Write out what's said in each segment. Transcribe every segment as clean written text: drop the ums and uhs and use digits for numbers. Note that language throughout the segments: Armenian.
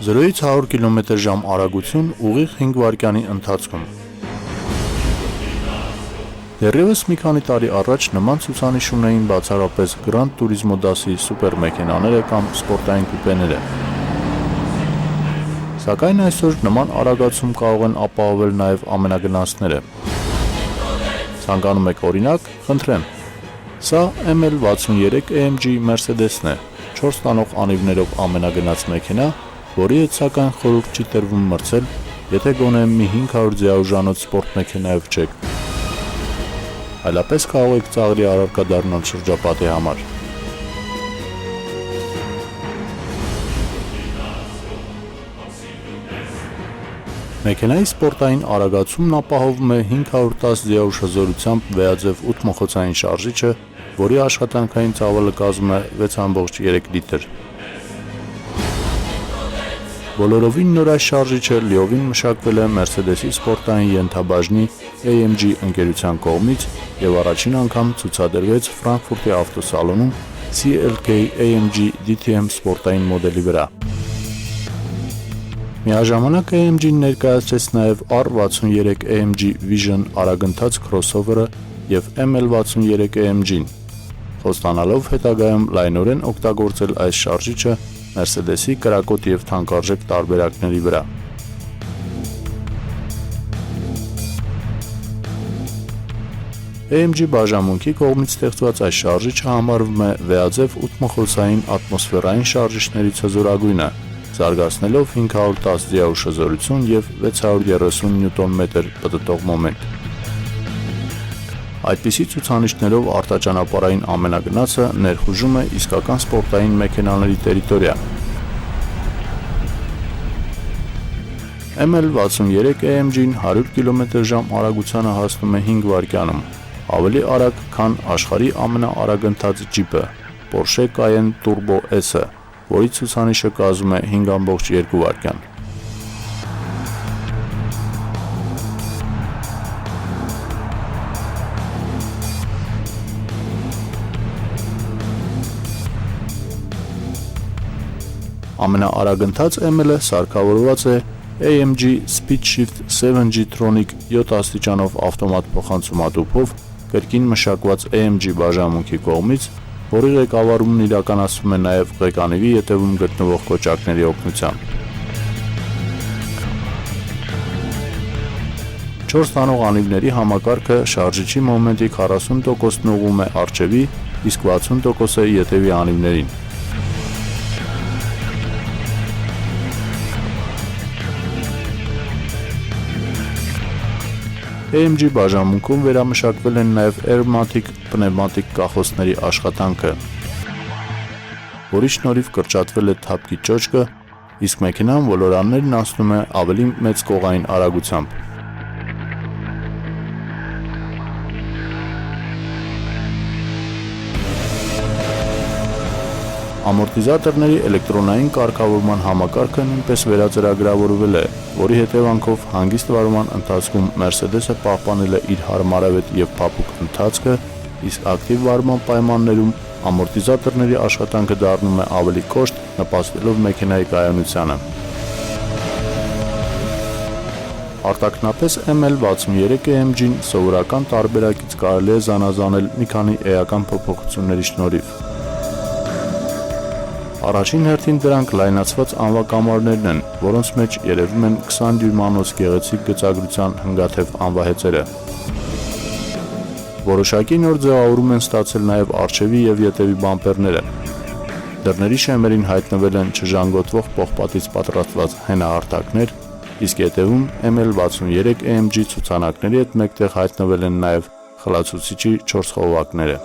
0-ից 100 կմ/ժ արագություն ուղիղ 5 վայրկյանի ընթացքում։ Դեռևս մի քանի տարի առաջ նման ցուցանիշ ունեին բացառապես Gran Turismo դասի սուպերմեքենաները կամ սպորտային կուպեները։ Սակայն այսօր նման արագացում կարող են ապահովել նաև ամենագնացները։ Ցանկանում եք օրինակ, խնդրեմ։ Սա ML63 AMG Mercedes-ն է, 4 տանող անիվներով ամենագնաց մեքենա, որի հետ սակայն խորհուրդ չի տրվում մրցել, եթե գոնե մի 500 ձիաուժանոց սպորտ մեքենայով չեք։ Այլապես կարող եք ծաղրի առարկա դառնալ շրջապատի համար։ Մեքենայի սպորտային արագացումն ապահովում է 510 ձիաուժ հզորությամբ վեաձև 8 մխոցային շարժիչը, որի աշխատանքային ծավալը կազմում է 6.3 լիտր։ Բոլորովին նոր այս շարժիչը լիովին մշակվել է Mercedes-ի սպորտային ենթաբաժնի AMG ընկերության կողմից և առաջին անգամ ցուցադրվեց Ֆրանկֆուրտի ավտոսալոնում CLK AMG DTM սպորտային մոդելի վրա։ Միաժամանակ AMG-ն ներկայացրեց նաև R63 AMG Vision արագընթաց քրոսովերը և ML63 AMG-ն, խոստանալով հետագայում լայնորեն օգտագործել այս շարժիչը Mercedes-ի կրակոտ և թանկարժեք տարբերակների վրա։ AMG բաժանմունքի կողմից ստեղծված այս շարժիչը համարվում է վեաձև 8 մխոցային ատմոսֆերային շարժիչներից հզորագույնը, զարգացնելով 510 ձիաուժ հզորություն և 630 նյուտոն-մետր պտտող մոմենտ։ Այդպիսի ցուցանիշներով արտաճանապարհային ամենագնացը ներխուժում է իսկական սպորտային մեքենաների տերիտորիա։ ML63 AMG-ն 100 կմ/ժ արագությանը հասնում է 5 վայրկյանում, ավելի արագ, քան աշխարհի ամենաարագընթաց ջիպը Porsche Cayenne Turbo S-ը, որի ցուցանիշը կազմում է 5.2 վայրկյան։ Ամենաարագընթաց ML-ը սարքավորված է AMG Speedshift 7G Tronic 7 աստիճանով ավտոմատ փոխանցումատուփով կրկին մշակված AMG բաժանմունքի կողմից, որի ղեկավարումն իրականացվում է նաև ղեկանիվի ետևում գտնվող կոճակների օգնությամբ։ 4 տանող անիվների համակարգը շարժիչի մոմենտի 40%-ն ուղղում է առջևի, իսկ 60%-ը ետևի անիվներին։ AMG բաժանմունքում վերամշակվել են նաև Airmatic պնևմատիկ կախոցների աշխատանքը, որի շնորհիվ կրճատվել է թափքի ճոճկը, իսկ մեքենան ոլորաններն անցնում է ավելի մեծ կողային արագությամբ։ Ամորտիզատորների էլեկտրոնային կարգավորման համակարգը նույնպես վերածրագրավորվել է, որի հետևանքով հանգիստ վարման ընթացքում Mercedes-ը պահպանել է իր հարմարավետ և փափուկ ընթացքը, իսկ ակտիվ վարման պայմաններում ամորտիզատորների աշխատանքը դառնում է ավելի կոշտ, նպաստելով մեքենայի կայունությանը։ Արտաքնապես ML63 AMG-ն սովորական տարբերակից կարելի է զանազանել մի քանի էական փոփոխությունների շնորհիվ։ Առաջին հերթին դրանք լայնացված անվակամարներն են, որոնց մեջ երևում են 20 դյույմանոց գեղեցիկ գծագրության հնգաթև անվահեծերը։ Որոշակի նոր ձևավորում են ստացել նաև առջևի և ետևի բամպերները։ Դռների շեմերին հայտնվել են չժանգոտվող պողպատից պատրաստված հենահարթակներ, իսկ ետևում ML63 AMG ցուցանակների հետ մեկտեղ հայտնվել են նաև խլացուցիչի 4 խողովակները։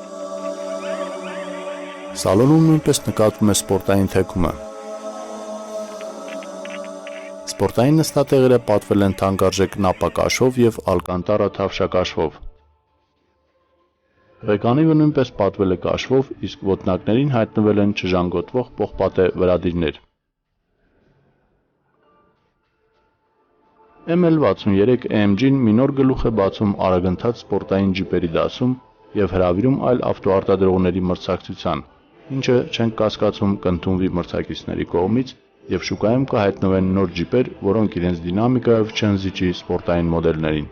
Սալոնում նույնպես նկատվում է սպորտային թեքումը։ Սպորտային նստատեղերը պատվել են թանկարժեք նապակաշվով և ալկանտարա թավշակաշվով։ Ղեկանիվը նույնպես պատվել է կաշվով, իսկ ոտնակներին հայտնվել են չժանգոտվող պողպատե վրադիրներ։ ML63 AMG-ն մի նոր գլուխ է բացում արագընթաց սպորտային ջիպերի դասում և հրավիրում այլ ավտոարտադրողների մրցակցության, ինչը չենք կասկածում կընդունվի մրցակիցների կողմից եւ շուկայում կհայտնվեն նոր ջիպեր, որոնք իրենց դինամիկայով չեն զիջի սպորտային մոդելներին։